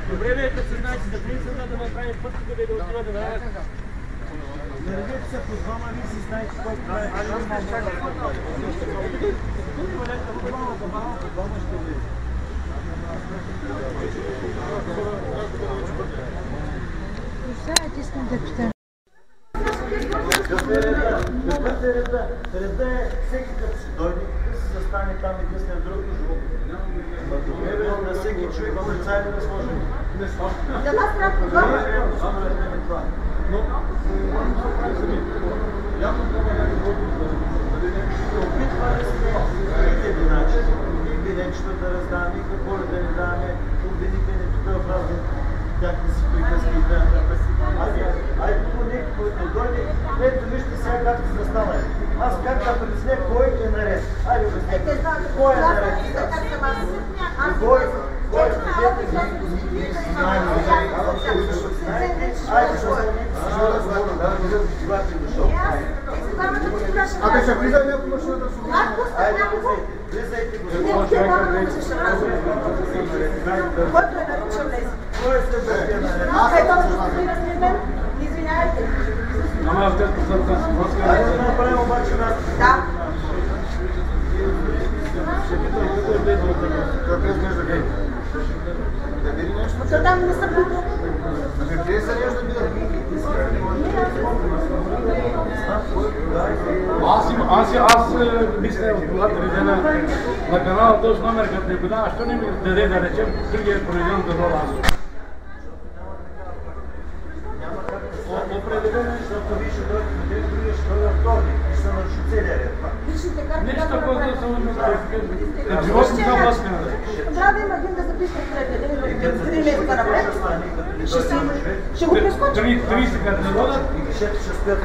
Добре, вие като знаете, за принципа да направим пътка да отива да направим. Не редете се по двама, вие си знаете колко прави. Искам да питам. Какъв е реда? Реда е всеки като си дойде, да се застане там и десне в другото живот. Добре бе, на всеки човек полицай да сложи. Да нас трябва по двама. Но, явно трябва да опитваме сме един начин, и билечета да раздаваме, и какво да не даваме, обидите ни тук в разни някакви си приказки и да. Айде поне, който дойде, ето вижте сега как се застава. Аз как да пресня кой е наред. Айде обяснете, кой е наред? Кой? Кой? Айде, Абе, ще влиза някой машината с ума. айде, влизайте го. Който е наричал лези. Кой е следващия наред? Аз е този, който спира с мен. Извинявайте. Ама в тези посърта. Айде да направим обаче нас. Да. Как изглежда гей? Да види нещо? Защото там не са били. Ами къде са нещо да видят? Аз мисля от това да на канала този номер, като не го дава, що не ми даде да речем другия проведен до Рола Азов? Определено, защото вие ще дойдете до тези други, ще дойде вторник и ще се наруши целия ред. Личните карти. Нещо такова да се умества. Живот не са власка. Трябва да има един да запише след 3 месеца напред. Ще го прескочим. 30 като не водят. И гишето ще спят.